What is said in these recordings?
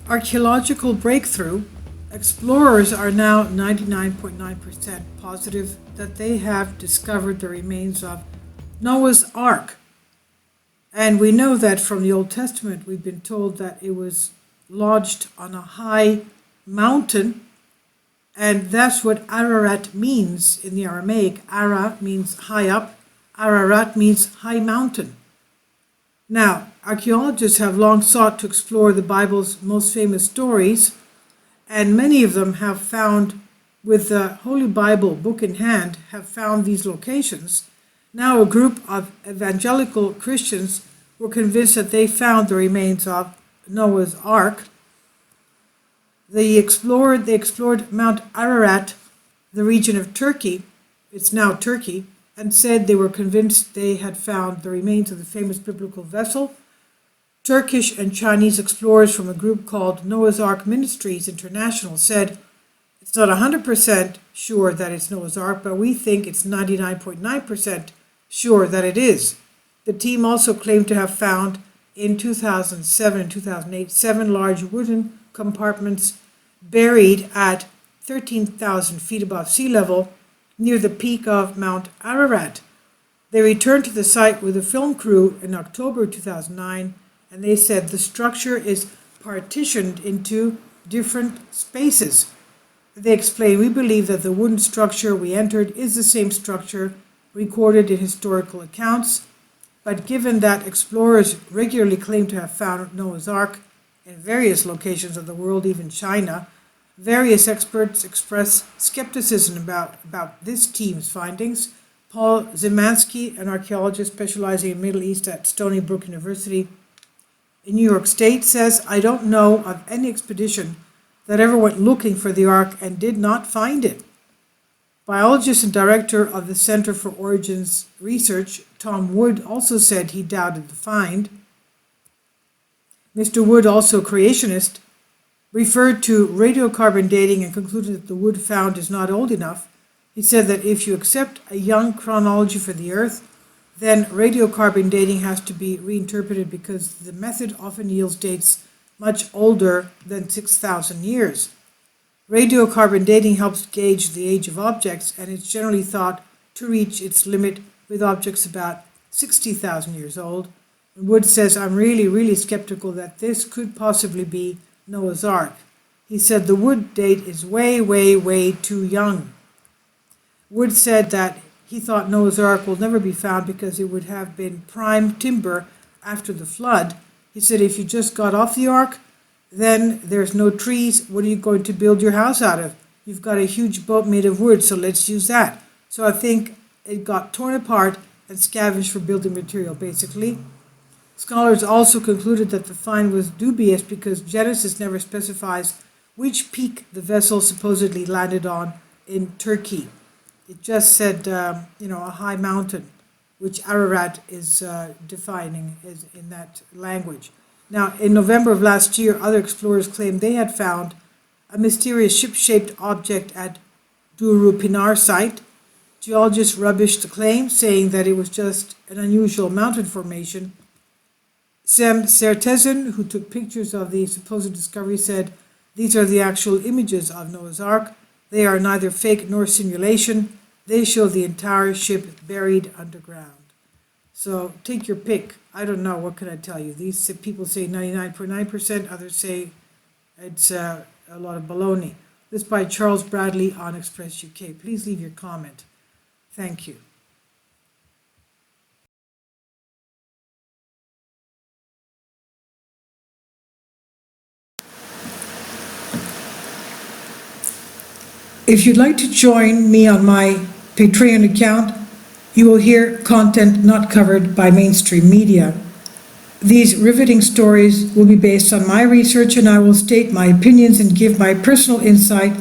archaeological breakthrough, explorers are now 99.9% positive that they have discovered the remains of Noah's Ark. And we know that from the Old Testament, we've been told that it was lodged on a high mountain, and that's what Ararat means in the Aramaic. Ara means high up, Ararat means high mountain. Now, archaeologists have long sought to explore the Bible's most famous stories, and many of them have found, with the Holy Bible book in hand, have found these locations. Now a group of evangelical Christians were convinced that they found the remains of Noah's Ark. They explored Mount Ararat, the region of Turkey, it's now Turkey, and said they were convinced they had found the remains of the famous biblical vessel. Turkish and Chinese explorers from a group called Noah's Ark Ministries International said, it's not 100% sure that it's Noah's Ark, but we think it's 99.9% sure that it is. The team also claimed to have found in 2007 and 2008 7 large wooden compartments buried at 13,000 feet above sea level near the peak of Mount Ararat. They returned to the site with a film crew in October 2009, and they said the structure is partitioned into different spaces. They explained, we believe that the wooden structure we entered is the same structure recorded in historical accounts, but given that explorers regularly claim to have found Noah's Ark in various locations of the world, even China, various experts express skepticism about this team's findings. Paul Zimanski, an archaeologist specializing in Middle East at Stony Brook University in New York State, says, I don't know of any expedition that ever went looking for the Ark and did not find it. Biologist and director of the Center for Origins Research, Tom Wood, also said he doubted the find. Mr. Wood, also a creationist, referred to radiocarbon dating and concluded that the wood found is not old enough. He said that if you accept a young chronology for the Earth, then radiocarbon dating has to be reinterpreted because the method often yields dates much older than 6,000 years. Radiocarbon dating helps gauge the age of objects, and it's generally thought to reach its limit with objects about 60,000 years old. And Wood says, I'm really skeptical that this could possibly be Noah's Ark. He said the wood date is way too young. Wood said that he thought Noah's Ark will never be found because it would have been prime timber after the flood. He said if you just got off the Ark, then there's no trees. What are you going to build your house out of? You've got a huge boat made of wood, so let's use that. So I think it got torn apart and scavenged for building material, basically. Scholars also concluded that the find was dubious because Genesis never specifies which peak the vessel supposedly landed on in Turkey. It just said, a high mountain, which Ararat is defining as in that language. Now, in November of last year, other explorers claimed they had found a mysterious ship-shaped object at Duru Pinar site. Geologists rubbished the claim, saying that it was just an unusual mountain formation. Sam Sertezen, who took pictures of the supposed discovery, said, these are the actual images of Noah's Ark. They are neither fake nor simulation. They show the entire ship buried underground. So take your pick. I don't know, what can I tell you? These people say 99.9%, others say it's a lot of baloney. This by Charles Bradley on Express UK. Please leave your comment. Thank you. If you'd like to join me on my Patreon account, you will hear content not covered by mainstream media. These riveting stories will be based on my research, and I will state my opinions and give my personal insight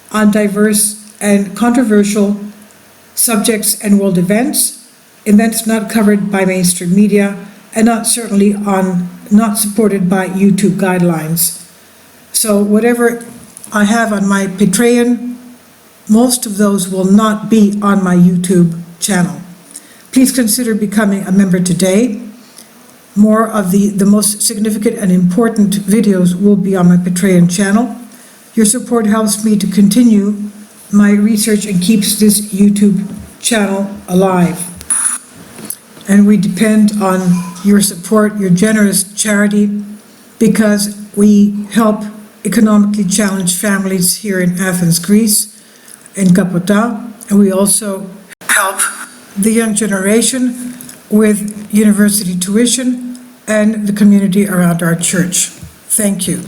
on diverse and controversial subjects and world events not covered by mainstream media, and not supported by YouTube guidelines. So whatever I have on my Patreon, most of those will not be on my YouTube channel. Please consider becoming a member today. More of the most significant and important videos will be on my Patreon channel. Your support helps me to continue my research and keeps this YouTube channel alive. And we depend on your support, your generous charity, because we help economically challenged families here in Athens, Greece, in Kapota, and we also help the young generation with university tuition and the community around our church. Thank you.